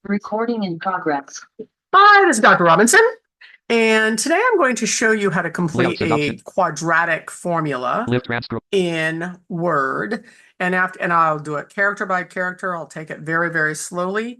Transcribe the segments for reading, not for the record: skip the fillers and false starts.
Recording in progress. Hi, this is Dr. Robinson, and today I'm going to show you how to complete Layouts a adoption. quadratic formula Live transcript. in Word. And I'll do it character by character. I'll take it very, very slowly,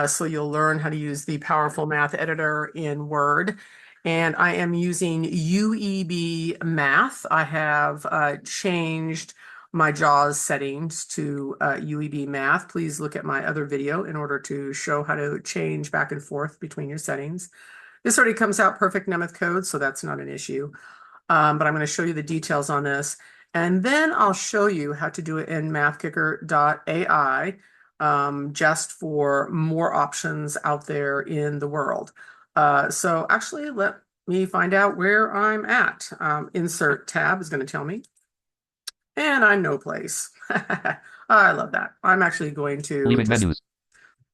so you'll learn how to use the powerful math editor in Word. And I am using UEB Math. I have changed my JAWS settings to UEB Math. Please look at my other video in order to show how to change back and forth between your settings. This already comes out perfect Nemeth code, so that's not an issue. But I'm going to show you the details on this. And then I'll show you how to do it in mathkicker.ai, just for more options out there in the world. So actually, let me find out where I'm at. Insert tab is going to tell me. And I'm no place. I love that. I'm actually going to Leaving just menus.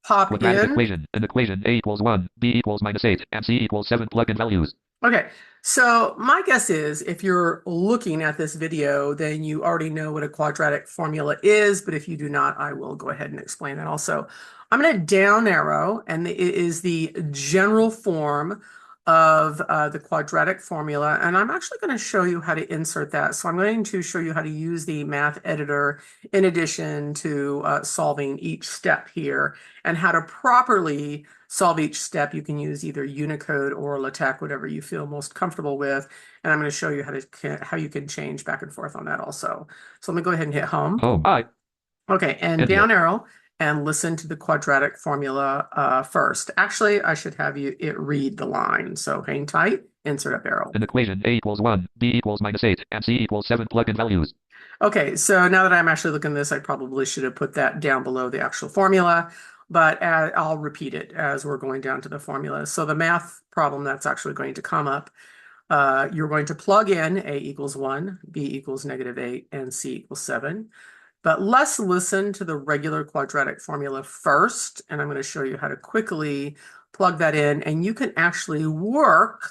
pop Quadratic in. equation. An equation A equals 1, B equals -8, and C equals 7. Plug in values. Okay, so my guess is if you're looking at this video, then you already know what a quadratic formula is, but if you do not, I will go ahead and explain that also. I'm going to down arrow, and it is the general form of the quadratic formula, and I'm actually going to show you how to insert that. So I'm going to show you how to use the math editor in addition to solving each step here, and how to properly solve each step. You can use either Unicode or LaTeX, whatever you feel most comfortable with. And I'm going to show you how you can change back and forth on that also. So let me go ahead and hit home. Home. I. Okay, and India. down arrow and listen to the quadratic formula first. Actually, I should have it read the line. So hang tight, insert up arrow. An equation A equals 1, B equals -8, and C equals 7. Plug in values. Okay, so now that I'm actually looking at this, I probably should have put that down below the actual formula, but I'll repeat it as we're going down to the formula. So the math problem that's actually going to come up, you're going to plug in A equals 1, B equals -8, and C equals 7. But let's listen to the regular quadratic formula first, and I'm going to show you how to quickly plug that in, and you can actually work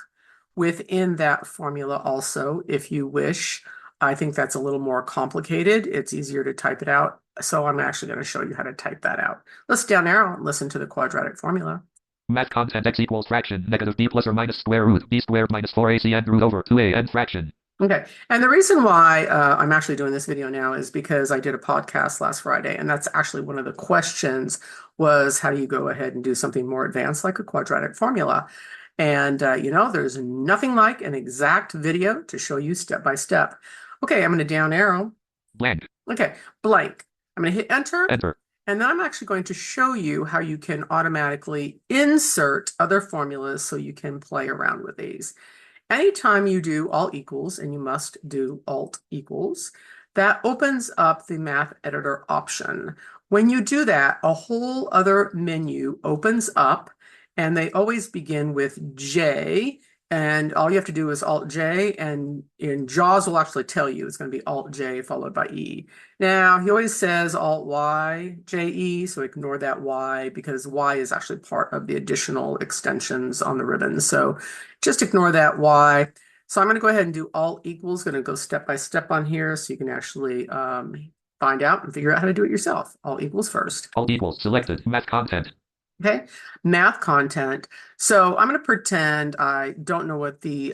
within that formula also if you wish. I think that's a little more complicated. It's easier to type it out. So I'm actually going to show you how to type that out. Let's down arrow and listen to the quadratic formula. Math content x equals fraction -b plus or minus square root b squared minus 4ac n root over 2a n fraction. Okay, and the reason why I'm actually doing this video now is because I did a podcast last Friday, and that's actually one of the questions was how do you go ahead and do something more advanced like a quadratic formula? And there's nothing like an exact video to show you step by step. Okay, I'm going to down arrow. Blank. Okay, blank. I'm going to hit enter. Enter. And then I'm actually going to show you how you can automatically insert other formulas so you can play around with these. Anytime you do all equals, and you must do alt equals, that opens up the math editor option. When you do that, a whole other menu opens up, and they always begin with J, and all you have to do is Alt J, and in JAWS will actually tell you it's going to be Alt J followed by E. Now, he always says Alt Y, J, E, so ignore that Y because Y is actually part of the additional extensions on the ribbon. So just ignore that Y. So I'm going to go ahead and do Alt equals, going to go step by step on here so you can actually find out and figure out how to do it yourself. Alt equals first. Alt equals selected. Math content. Okay, math content. So I'm going to pretend I don't know what the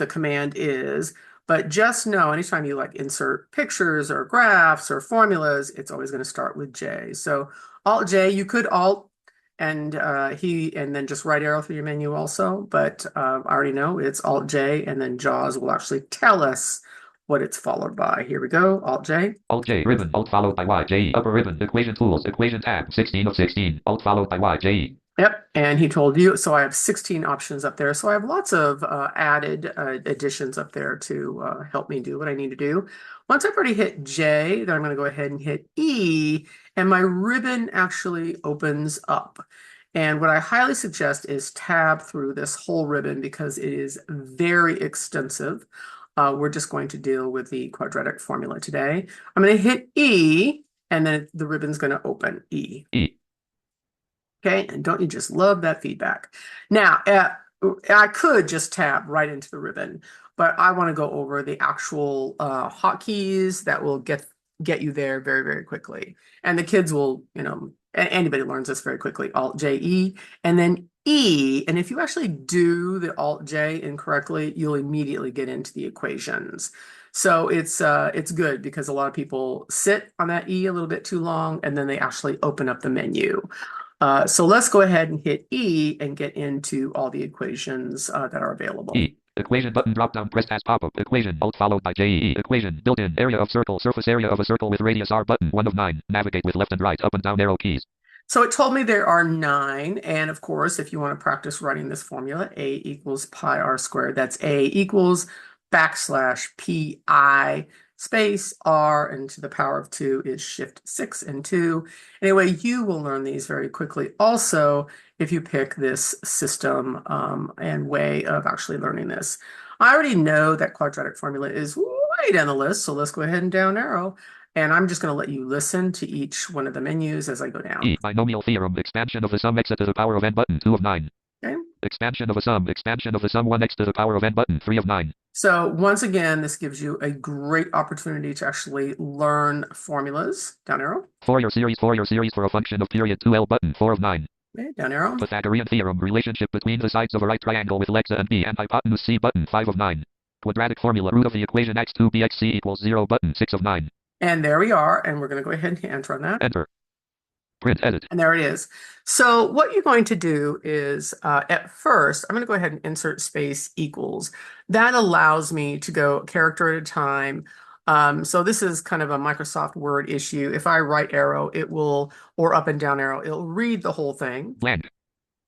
command is, but just know anytime you like insert pictures or graphs or formulas, it's always going to start with J. So Alt J, you could Alt and then just right arrow through your menu also, but I already know it's Alt J, and then JAWS will actually tell us what it's followed by. Here we go, Alt J. Alt J ribbon. Alt followed by Y J. Upper ribbon. Equation tools. Equation tab. 16 of 16. Alt followed by Y J. Yep, and he told you, so I have 16 options up there. So I have lots of added additions up there to help me do what I need to do. Once I've already hit J, then I'm going to go ahead and hit E, and my ribbon actually opens up. And what I highly suggest is tab through this whole ribbon because it is very extensive. We're just going to deal with the quadratic formula today. I'm going to hit E, and then the ribbon's going to open E. E. Okay, and don't you just love that feedback? Now, I could just tab right into the ribbon, but I want to go over the actual hotkeys that will get you there very, very quickly. And the kids will, Anybody learns this very quickly. Alt J E, and then E. And if you actually do the Alt J incorrectly, you'll immediately get into the equations. So it's good because a lot of people sit on that E a little bit too long, and then they actually open up the menu. So let's go ahead and hit E and get into all the equations that are available. E. Equation button drop down pressed as pop-up. Equation Alt followed by JE. Equation built-in area of circle. Surface area of a circle with radius R button 1 of 9. Navigate with left and right up and down arrow keys. So it told me there are 9. And of course, if you want to practice writing this formula, A equals pi R squared. That's A equals backslash PI space R, and to the power of 2 is shift 6 and 2. Anyway, you will learn these very quickly. Also, if you pick this system and way of actually learning this. I already know that quadratic formula is way down the list, so let's go ahead and down arrow. And I'm just going to let you listen to each one of the menus as I go down. E. Binomial theorem. Expansion of the sum x to the power of n button 2 of 9. Okay. Expansion of a sum. Expansion of the sum 1x to the power of n button 3 of 9. So once again, this gives you a great opportunity to actually learn formulas. Down arrow. Fourier series for a function of period 2L button 4 of 9. Okay, down arrow. Pythagorean theorem. Relationship between the sides of a right triangle with legs A and B and hypotenuse C button 5 of 9. Quadratic formula. Root of the equation x2 bxc equals 0 button 6 of 9. And there we are. And we're going to go ahead and hit enter on that. Enter. Print edit. And there it is. So what you're going to do is, at first, I'm going to go ahead and insert space equals. That allows me to go character at a time. So this is kind of a Microsoft Word issue. If I right arrow, it will, or up and down arrow, it'll read the whole thing. Blank.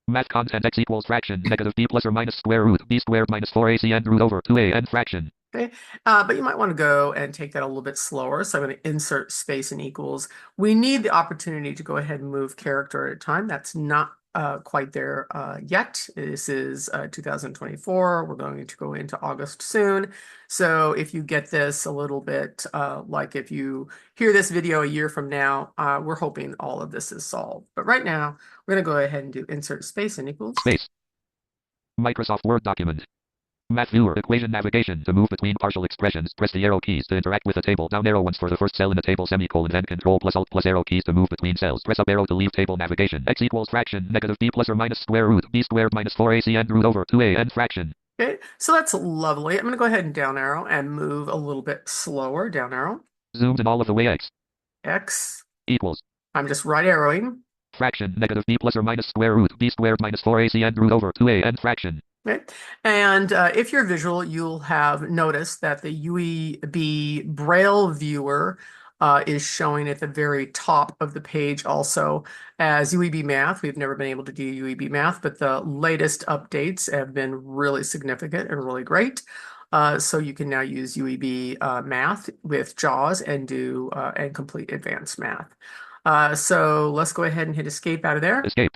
Math content x equals fraction negative b plus or minus square root b squared minus 4ac n root over 2a n fraction. Okay, but you might want to go and take that a little bit slower. So I'm going to insert space and equals. We need the opportunity to go ahead and move character at a time. That's not quite there yet. This is 2024. We're going to go into August soon. So if you get this a little bit, like if you hear this video a year from now, we're hoping all of this is solved. But right now, we're going to go ahead and do insert space and equals. Space. Microsoft Word document. Math viewer. Equation navigation. To move between partial expressions, press the arrow keys. To interact with a table, down arrow once for the first cell in a table, semicolon, then control plus alt plus arrow keys to move between cells. Press up arrow to leave table navigation. X equals fraction negative b plus or minus square root b squared minus 4ac n root over 2a n fraction. Okay, so that's lovely. I'm going to go ahead and down arrow and move a little bit slower. Down arrow. Zoomed in all of the way x. X Equals. I'm just right arrowing. Fraction negative b plus or minus square root b squared minus 4ac n root over 2a n fraction. Okay. And if you're visual, you'll have noticed that the UEB Braille viewer is showing at the very top of the page also as UEB Math. We've never been able to do UEB Math, but the latest updates have been really significant and really great. So you can now use UEB Math with JAWS and do and complete advanced math. So let's go ahead and hit escape out of there. Escape.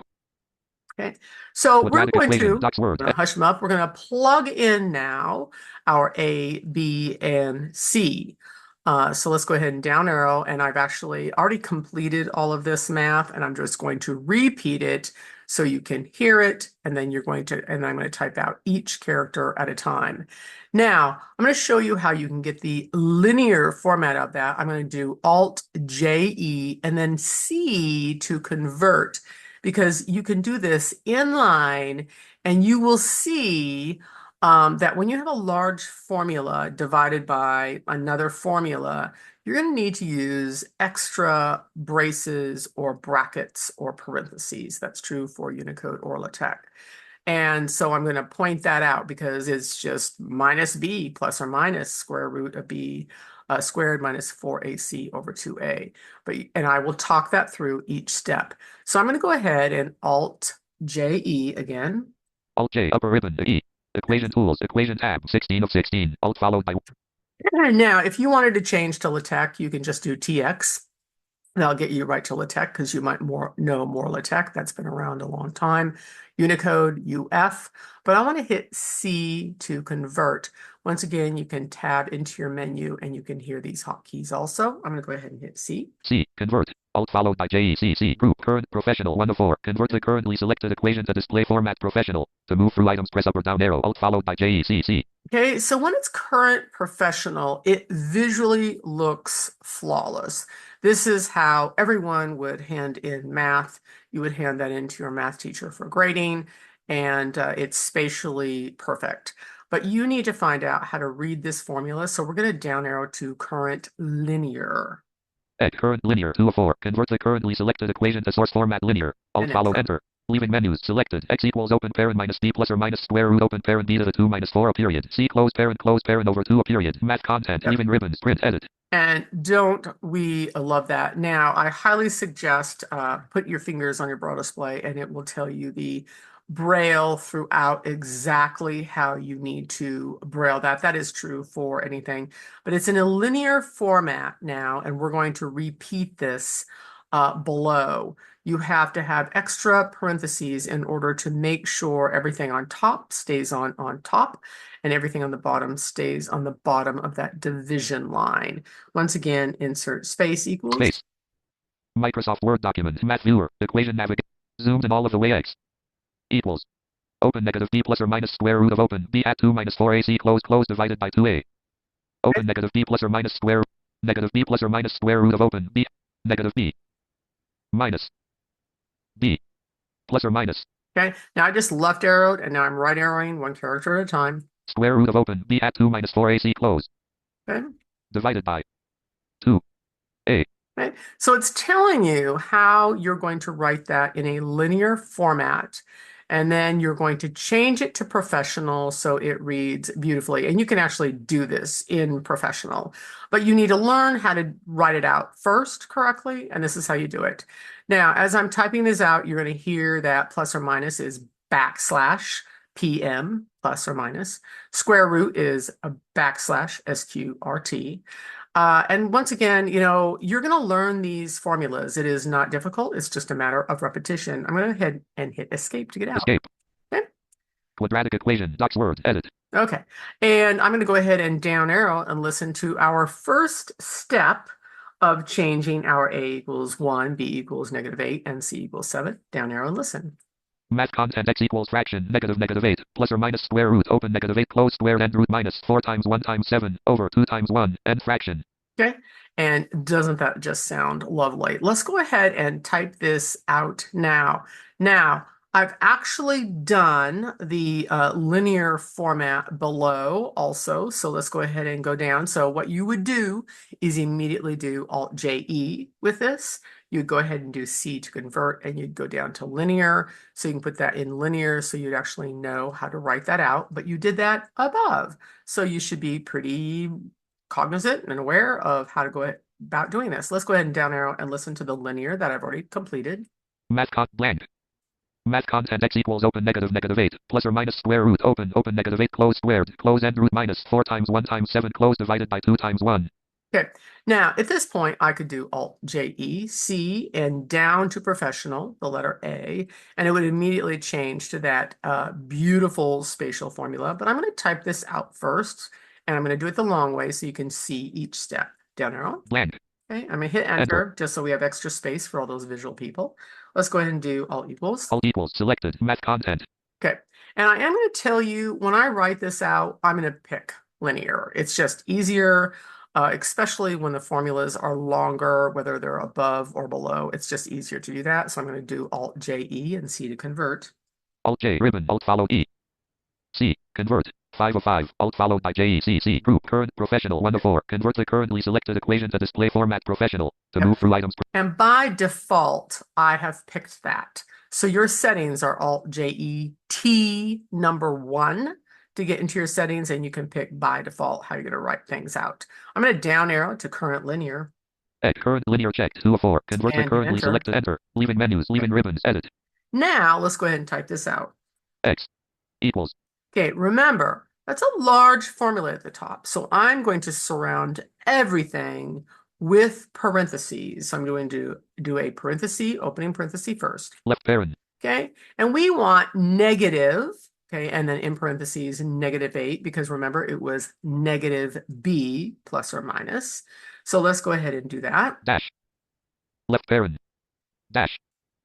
Okay, so Quadratic we're going equation, to Doc's word. hush them up. We're going to plug in now our A, B, and C. So let's go ahead and down arrow. And I've actually already completed all of this math, and I'm just going to repeat it so you can hear it. And then I'm going to type out each character at a time. Now, I'm going to show you how you can get the linear format of that. I'm going to do Alt J E and then C to convert, because you can do this inline and you will see that when you have a large formula divided by another formula, you're going to need to use extra braces or brackets or parentheses. That's true for Unicode or LaTeX. And so I'm going to point that out because it's just minus b plus or minus square root of b squared minus 4ac over 2a. And I will talk that through each step. So I'm going to go ahead and Alt J E again. Alt J upper ribbon E. Equation tools. Equation tab 16 of 16. Alt followed by. And now, if you wanted to change to LaTeX, you can just do TX. That'll get you right to LaTeX because you might know more LaTeX. That's been around a long time. Unicode, UF. But I want to hit C to convert. Once again, you can tab into your menu and you can hear these hotkeys also. I'm going to go ahead and hit C. C. Convert. Alt followed by JECC. Group. Current Professional 1 of 4. Convert the currently selected equation to display format Professional. To move through items, press up or down arrow. Alt followed by JECC. Okay, so when it's current professional, it visually looks flawless. This is how everyone would hand in math. You would hand that in to your math teacher for grading, and it's spatially perfect. But you need to find out how to read this formula. So we're going to down arrow to current linear. Egg current linear 2 of 4. Convert the currently selected equation to source format linear. Alt And follow enter. enter. Leaving menus selected. X equals open parent minus b plus or minus square root open parent b to the 2 minus 4 a period. C close parent over 2 a period. Math content. Yep. Leaving ribbons. Print edit. And don't we love that? Now, I highly suggest put your fingers on your braille display and it will tell you the braille throughout exactly how you need to braille that. That is true for anything, but it's in a linear format now, and we're going to repeat this below. You have to have extra parentheses in order to make sure everything on top stays on top and everything on the bottom stays on the bottom of that division line. Once again, insert space equals. Space. Microsoft Word document. Math viewer. Equation navigation. Zoomed in all of the way X equals. Open negative b plus or minus square root of open b at 2 minus 4 ac close divided by 2a. Open negative b plus or minus square root of open b negative b minus b plus or minus. Okay, now I just left arrowed and now I'm right arrowing one character at a time. Square root of open b at 2 minus 4 ac close. Okay. Divided by 2a. Okay. So it's telling you how you're going to write that in a linear format. And then you're going to change it to professional so it reads beautifully. And you can actually do this in professional, but you need to learn how to write it out first correctly. And this is how you do it. Now, as I'm typing this out, you're going to hear that plus or minus is backslash PM plus or minus. Square root is a backslash SQRT. And once again, you're going to learn these formulas. It is not difficult. It's just a matter of repetition. I'm going to go ahead and hit escape to get out. Escape. Okay. Quadratic equation. Docs Word. Edit. Okay. And I'm going to go ahead and down arrow and listen to our first step of changing our A equals 1, B equals -8, and C equals 7. Down arrow and listen. Math content X equals fraction -8 plus or minus square root open -8 close squared and root minus 4 times 1 times 7 over 2 times 1 and fraction. Okay. And doesn't that just sound lovely? Let's go ahead and type this out now. Now, I've actually done the linear format below also. So let's go ahead and go down. So what you would do is immediately do Alt-J-E with this. You'd go ahead and do C to convert, and you'd go down to linear. So you can put that in linear so you'd actually know how to write that out. But you did that above. So you should be pretty cognizant and aware of how to go about doing this. Let's go ahead and down arrow and listen to the linear that I've already completed. Blank. Math content X equals open -8 plus or minus square root open -8 close squared close and root minus 4 times 1 times 7 close divided by 2 times 1. Okay, now at this point I could do Alt-J-E, C, and down to professional, the letter A, and it would immediately change to that beautiful spatial formula. But I'm going to type this out first, and I'm going to do it the long way so you can see each step. Down arrow. Blank. Okay, I'm going to hit enter just so we have extra space for all those visual people. Let's go ahead and do Alt equals. Alt equals selected. Math content. Okay, and I am going to tell you when I write this out, I'm going to pick linear. It's just easier, especially when the formulas are longer, whether they're above or below. It's just easier to do that. So I'm going to do Alt-J-E and C to convert. Alt-J ribbon, Alt followed E. C, convert. 5 of 5, Alt followed by J-E-C-C, group, current, professional, 1 of 4. Convert the currently selected equation to display format professional. To move through items. And by default, I have picked that. So your settings are Alt-J-E-T number 1 to get into your settings, and you can pick by default how you're going to write things out. I'm going to down arrow to current linear. Current linear checked, 2 of 4. Convert the currently selected enter. Leaving menus, leaving ribbons, edit. Now let's go ahead and type this out. X equals. Okay, remember, that's a large formula at the top. So I'm going to surround everything with parentheses. So I'm going to do a parenthesis, opening parenthesis first. Left parent. Okay, and we want negative, okay, and then in parentheses, -8, because remember, it was -b plus or minus. So let's go ahead and do that. Dash. Left parent. Dash.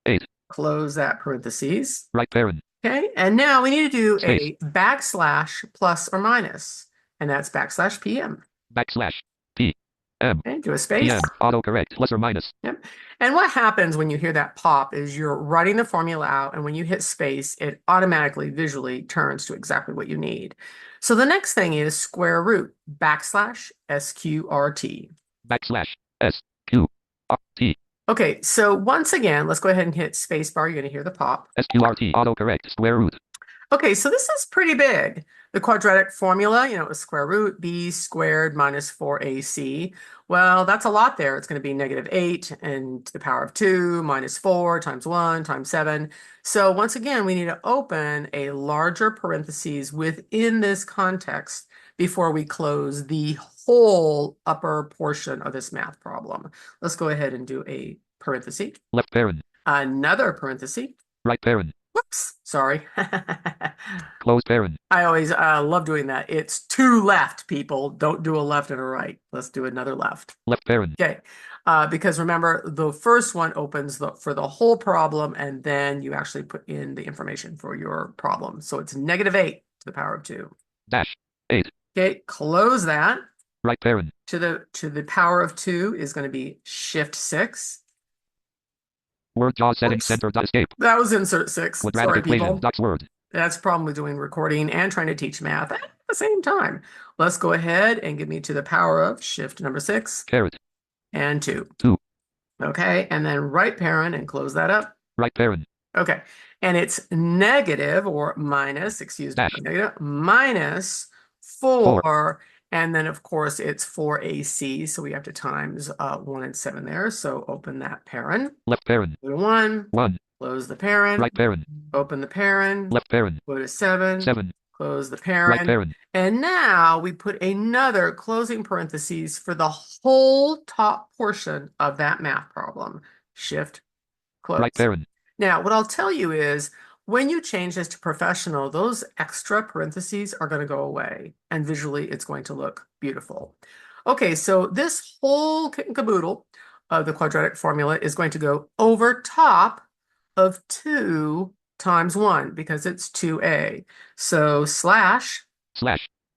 8. Close that parentheses. Right parent. Okay, and now we need to do Space. a backslash plus or minus, and that's backslash PM. Backslash P. M. Okay, do a space. PM. Autocorrect. Plus or minus. Yep. And what happens when you hear that pop is you're writing the formula out, and when you hit space, it automatically visually turns to exactly what you need. So the next thing is square root backslash SQRT. Backslash. S. Q. R. T. Okay, so once again, let's go ahead and hit space bar. You're going to hear the pop. SQRT. Autocorrect. Square root. Okay, so this is pretty big. The quadratic formula, is square root b squared minus 4ac. Well, that's a lot there. It's going to be -8 and to the power of 2 minus 4 times 1 times 7. So once again, we need to open a larger parentheses within this context before we close the whole upper portion of this math problem. Let's go ahead and do a parenthesis. Left parent. Another parenthesis. Right parent. Whoops, sorry. Close parent. I always love doing that. It's two left, people. Don't do a left and a right. Let's do another left. Left parent. Okay, because remember, the first one opens for the whole problem, and then you actually put in the information for your problem. So it's -8 to the power of 2. Dash. 8. Okay, close that. Right parent. To the power of 2 is going to be Shift 6. Word JAWS settings Oops. center dot escape. That was insert 6. Quadratic Sorry, equation. people. Docs word. That's the problem with doing recording and trying to teach math at the same time. Let's go ahead and get me to the power of Shift number 6 Caret. and 2. 2. Okay, and then right parent and close that up. Right parent. Okay, and it's negative or minus, excuse me, Dash. negative minus 4. And then, of course, it's 4ac, so we have to times 1 and 7 there. So open that parent. Left parent. Go to 1. 1. Close the parent. Right parent. Open the parent. Left parent. Go to 7. 7. Close the parent. Right parent. And now we put another closing parentheses for the whole top portion of that math problem. Shift, close. Right parent. Now, what I'll tell you is when you change this to professional, those extra parentheses are going to go away, and visually it's going to look beautiful. Okay, so this whole kit and caboodle of the quadratic formula is going to go over top of 2 times 1 because it's 2a. So slash,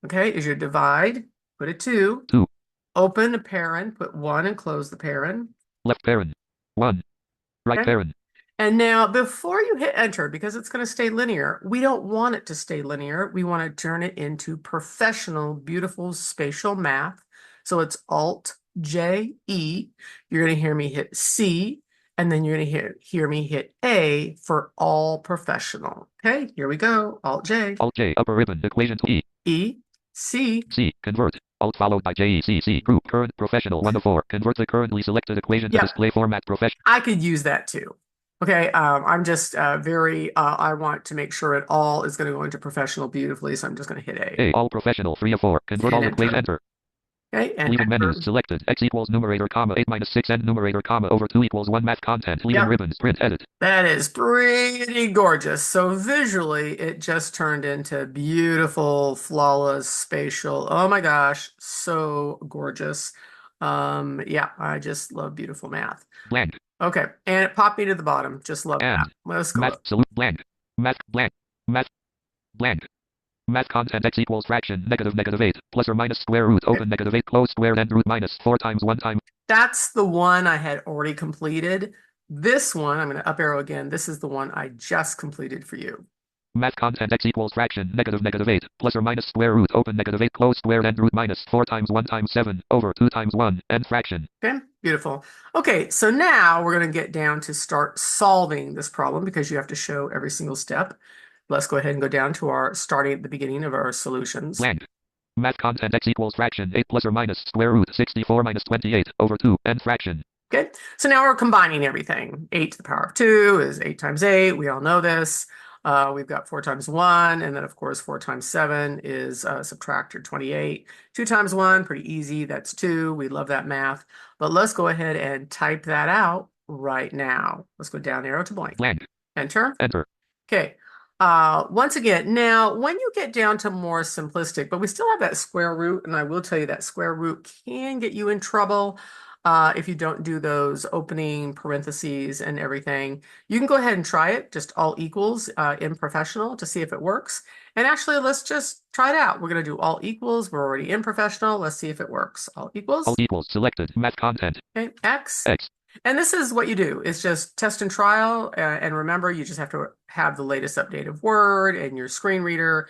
okay, is your divide, put a 2. 2. Open a parent, put 1 and close the parent. Left parent. 1. Right Okay. parent. And now before you hit enter, because it's going to stay linear, we don't want it to stay linear. We want to turn it into professional, beautiful spatial math. So it's Alt-J-E. You're going to hear me hit C, and then you're going to hear me hit A for all professional. Okay, here we go. Alt-J. Alt-J. Upper ribbon. Equation to E. E, C. C. Convert. Alt followed by JECC. Group. Current professional 1 of 4. Convert the currently selected equation to Yeah. display format professional. I could use that too. Okay, I'm just I want to make sure it all is going to go into professional beautifully, so I'm just going to hit A. A. All professional 3 of 4. Convert all And equation. enter. Enter. Okay, and Leaving enter. menus selected. X equals numerator comma 8 minus 6 and numerator comma over 2 equals 1 math content. Leaving Yep. ribbons. Print. Edit. That is pretty gorgeous. So visually, it just turned into beautiful, flawless, spatial. Oh my gosh, so gorgeous. Yeah, I just love beautiful math. Blank. Okay, and it popped me to the bottom. Just love And that. Let's go. Math. Salute. Blank. Math. Blank. Math. Blank. Math content x equals fraction -8 plus or minus square root open -8 close square and root minus 4 times 1 times. That's the one I had already completed. This one, I'm going to up arrow again. This is the one I just completed for you. Math content x equals fraction -8 plus or minus square root open -8 close square and root minus 4 times 1 times 7 over 2 times 1 and fraction. Okay, beautiful. Okay, so now we're going to get down to start solving this problem because you have to show every single step. Let's go ahead and go down to our starting at the beginning of our solutions. Blank. Math content x equals fraction 8 plus or minus square root 64 minus 28 over 2 and fraction. Okay, so now we're combining everything. 8 to the power of 2 is 8 times 8. We all know this. We've got 4 times 1, and then, of course, 4 times 7 is subtract your 28. 2 times 1, pretty easy. That's 2. We love that math. But let's go ahead and type that out right now. Let's go down arrow to blank. Blank. Enter. Enter. Okay. Once again, now, when you get down to more simplistic, but we still have that square root, and I will tell you that square root can get you in trouble. if you don't do those opening parentheses and everything. You can go ahead and try it, just all equals in professional to see if it works. And actually, let's just try it out. We're going to do all equals. We're already in professional. Let's see if it works. All equals. All equals selected. Math content. Okay, X. X. And this is what you do. It's just test and trial. And remember, you just have to have the latest update of Word and your screen reader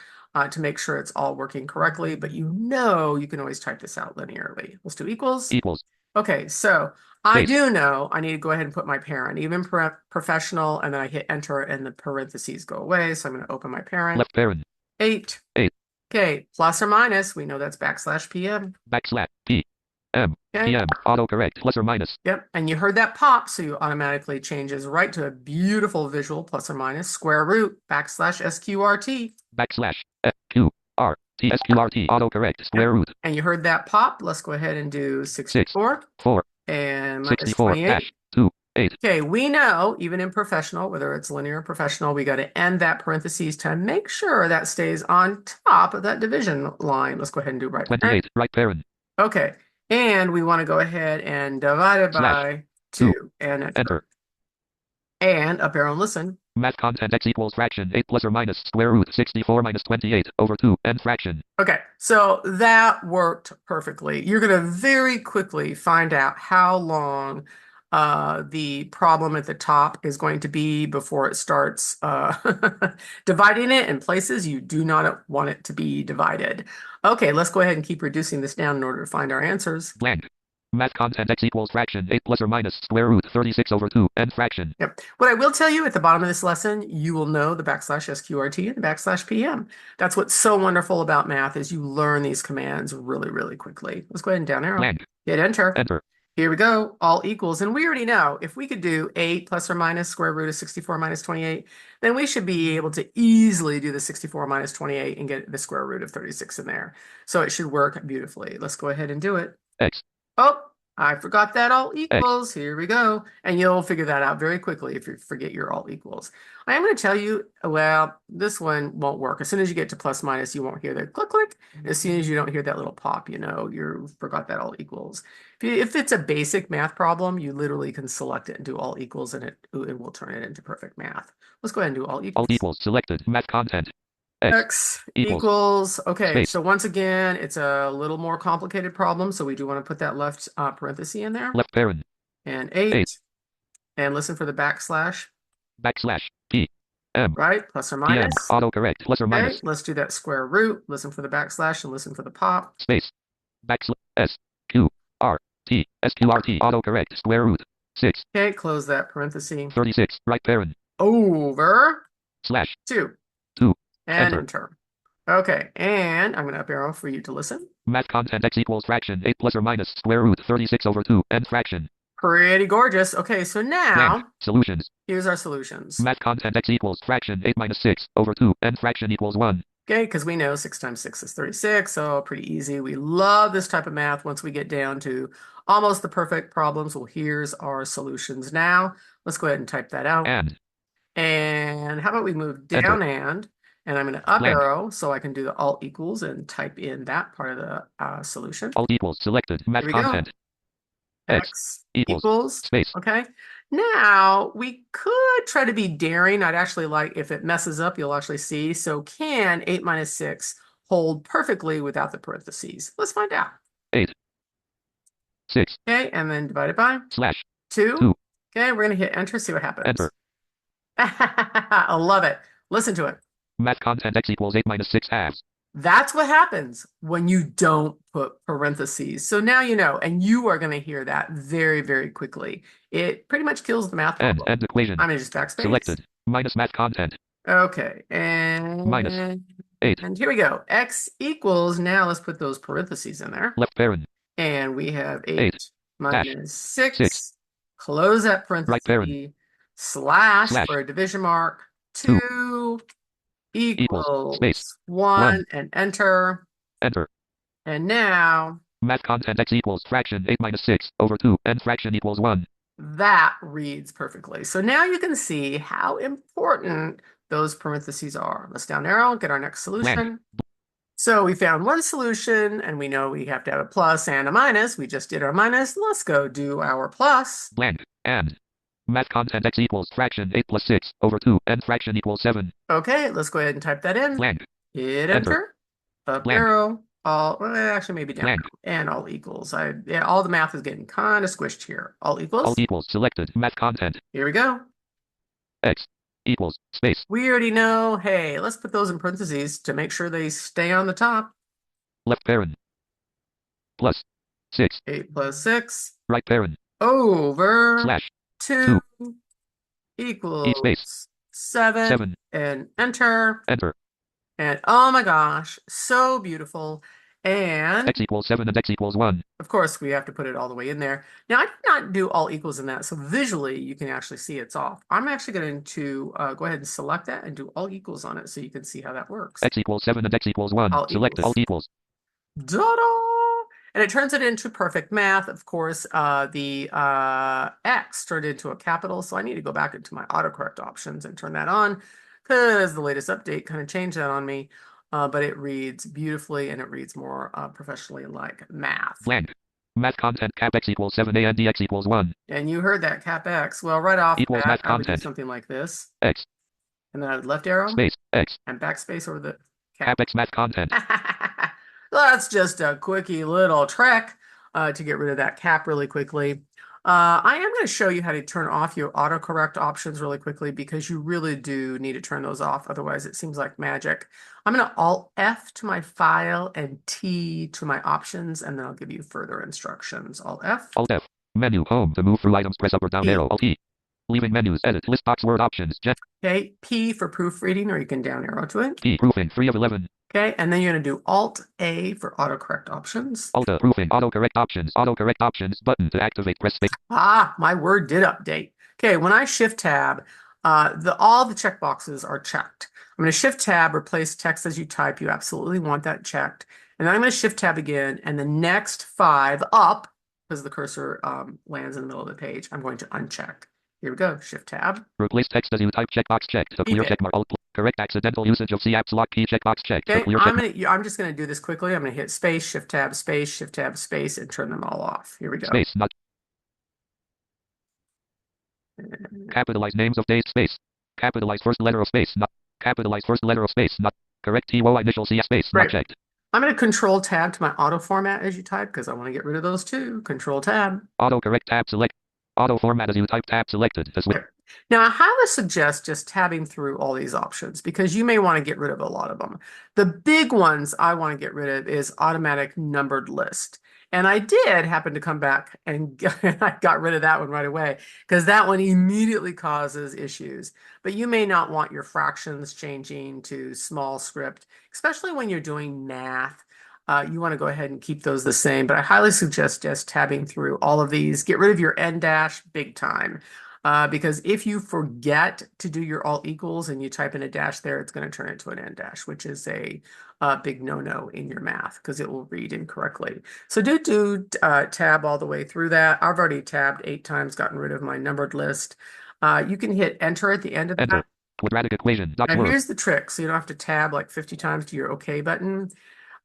to make sure it's all working correctly. But you know you can always type this out linearly. Let's do equals. Equals. Okay, so I Space. do know I need to go ahead and put my parent, even professional, and then I hit enter and the parentheses go away. So I'm going to open my parent. Left parent. 8. 8. Okay, plus or minus. We know that's backslash PM. Backslash P. M. Okay. PM. Autocorrect. Plus or minus. Yep, and you heard that pop, so you automatically changes right to a beautiful visual plus or minus square root backslash SQRT. Backslash F Q R T SQRT. Autocorrect. Square root. And you heard that pop. Let's go ahead and do 64. 4. And minus 64. 28. Dash 2. 8. Okay, we know, even in professional, whether it's linear or professional, we got to end that parentheses to make sure that stays on top of that division line. Let's go ahead and do right 28. parent. Right parent. Okay, and we want to go ahead and divide it by 2 and enter. And up arrow and listen. Math content X equals fraction 8 plus or minus square root 64 minus 28 over 2 and fraction. Okay, so that worked perfectly. You're going to very quickly find out how long the problem at the top is going to be before it starts dividing it in places you do not want it to be divided. Okay, let's go ahead and keep reducing this down in order to find our answers. Blank. Math content X equals fraction 8 plus or minus square root 36 over 2 and fraction. Yep. What I will tell you at the bottom of this lesson, you will know the backslash SQRT and the backslash PM. That's what's so wonderful about math is you learn these commands really, really quickly. Let's go ahead and down arrow. Blank. Hit enter. Enter. Here we go, all equals. And we already know if we could do 8 plus or minus square root of 64 minus 28, then we should be able to easily do the 64 minus 28 and get the square root of 36 in there. So it should work beautifully. Let's go ahead and do it. X. Oh, I forgot that all equals. Here we go. And you'll figure that out very quickly if you forget your all equals. I am going to tell you, well, this one won't work. As soon as you get to plus minus, you won't hear the click, click. As soon as you don't hear that little pop, you know, you forgot that all equals. If it's a basic math problem, you literally can select it and do all equals and it will turn it into perfect math. Let's go ahead and do all equals. All equals selected. Math content. X equals. Okay, Space. so once again, it's a little more complicated problem, so we do want to put that left parenthesis in there. Left parent. And 8. 8. And listen for the backslash. Backslash P. M. Right, plus or PM. minus. Autocorrect. Plus or Okay, minus. let's do that square root. Listen for the backslash and listen for the pop. Space. Backslash S. Q. R. T. SQRT. Autocorrect. Square root. 6. Okay, close that parenthesis. 36. Right parent. Over. Slash. 2. 2. And Enter. enter. Okay, and I'm going to up arrow for you to listen. Math content X equals fraction 8 plus or minus square root 36 over 2 and fraction. Pretty gorgeous. Okay, so now, Blank. Solutions. here's our solutions. Math content X equals fraction 8 minus 6 over 2 and fraction equals 1. Okay, because we know 6 times 6 is 36, so pretty easy. We love this type of math once we get down to almost the perfect problems. Well, here's our solutions now. Let's go ahead and type that out. And how about we move down and I'm going to up Blank. arrow so I can do the alt equals and type in that part of the solution. Alt equals selected. Math Here we go. content. X equals space. Okay. Now we could try to be daring. I'd actually like, if it messes up, you'll actually see. So can 8 minus 6 hold perfectly without the parentheses? Let's find out. 8. 6. Okay, and then divide it by Slash. 2. 2. Okay, we're going to hit enter, see what happens. Enter. I love it. Listen to it. Math content X equals 8 minus 6 halves. That's what happens when you don't put parentheses. So now you know, and you are going to hear that very, very quickly. It pretty much kills the math problem. End equation. I'm going to just backspace. Selected. Minus math content. Okay, and Minus 8. And here we go. X equals, now let's put those parentheses in there. Left parent. And we have 8 8 minus 6. 6. Close that parenthesis. Right parent. Slash Slash. for a division mark. 2 equals space. 1 and enter. Enter. And now Math content X equals fraction 8 minus 6 over 2 and fraction equals 1. that reads perfectly. So now you can see how important those parentheses are. Let's down arrow, get our next solution. So we found one solution and we know we have to have a plus and a minus. We just did our minus. Let's go do our plus. Blank. And. Math content x equals fraction 8 plus 6 over 2 and fraction equals 7. Okay, let's go ahead and type that in. Blank. Hit Enter. enter. Up Blank. arrow. All, well, actually maybe down Blank. and all equals. Yeah, all the math is getting kind of squished here. All equals. All equals selected. Math content. Here we go. X equals space. We already know. Hey, let's put those in parentheses to make sure they stay on the top. Left parent. Plus 6. 8 plus 6 Right parent. over Slash 2 2. equals space. 7. 7. And enter. Enter. And oh my gosh, so beautiful. And X equals 7 and x equals 1. of course, we have to put it all the way in there. Now, I did not do all equals in that, so visually you can actually see it's off. I'm actually going to go ahead and select that and do all equals on it so you can see how that works. X equals 7 and x equals 1. All Select equals. all equals. Ta-da! And it turns it into perfect math. Of course, the X turned into a capital, so I need to go back into my autocorrect options and turn that on because the latest update kind of changed that on me. But it reads beautifully and it reads more professionally like math. Blank. Math content cap x equals 7a and dx equals 1. And you heard that cap X. Well, right off the Equals bat, math I would do content. something like this. X. And then I would left arrow Space. X. and backspace over the Cap x math content. That's just a quickie little trick to get rid of that cap really quickly. I am going to show you how to turn off your autocorrect options really quickly because you really do need to turn those off. Otherwise, it seems like magic. I'm going to Alt F to my file and T to my options, and then I'll give you further instructions. Alt F. Alt F. Menu. Home. To move through items, press up or down P. arrow. Alt E. Leaving menus. Edit. List box word options. Okay. P for proofreading, or you can down arrow to it. P. Proofing. 3 of 11. Okay. And then you're going to do Alt A for autocorrect options. Alt A. Proofing. Autocorrect options. Autocorrect options. Button to activate. Press space. Ah, my word did update. Okay, when I Shift Tab, all the checkboxes are checked. I'm going to Shift Tab, replace text as you type. You absolutely want that checked. And then I'm going to Shift Tab again, and the next 5 up, because the cursor lands in the middle of the page, I'm going to uncheck. Here we go, Shift Tab. Replace text as you type checkbox checked. To clear checkmark. Alt. Correct accidental usage of C apps lock key checkbox checked. Okay, To clear I'm just going to do this quickly. I'm going to hit space, Shift Tab, space, and turn them all off. Here we go. Space. Not. Capitalize names of days. Space. Capitalize first letter of space. Not. Capitalize first letter of space. Not. Correct TO initial C space. Right. Not checked. I'm going to Control Tab to my auto format as you type because I want to get rid of those too. Control Tab. Auto correct tab select. Auto format as you type tab selected. To switch. Now, I highly suggest just tabbing through all these options because you may want to get rid of a lot of them. The big ones I want to get rid of is automatic numbered list. And I did happen to come back and I got rid of that one right away because that one immediately causes issues. But you may not want your fractions changing to small script, especially when you're doing math. You want to go ahead and keep those the same, but I highly suggest just tabbing through all of these. Get rid of your end dash big time. Because if you forget to do your alt equals and you type in a dash there, it's going to turn into an end dash, which is a big no-no in your math because it will read incorrectly. So do tab all the way through that. I've already tabbed 8 times, gotten rid of my numbered list. You can hit enter at the end of Enter. that. Quadratic equation. And here's the trick. So you don't have to tab like 50 times to your OK button.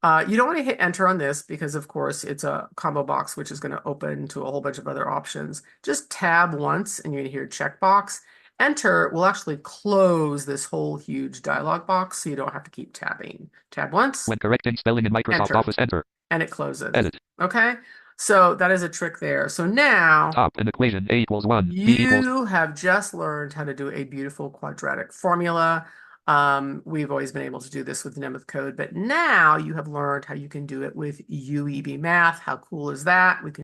You don't want to hit enter on this because, of course, it's a combo box, which is going to open to a whole bunch of other options. Just tab once and you're going to hear checkbox. Enter will actually close this whole huge dialog box, so you don't have to keep tabbing. Tab once. When correcting spelling in Microsoft Office, enter. And it closes. Edit. Okay, so that is a trick there. So now top an equation A equals 1. You have just learned how to do a beautiful quadratic formula. We've always been able to do this with Nemeth code, but now you have learned how you can do it with UEB Math. How cool is that? We can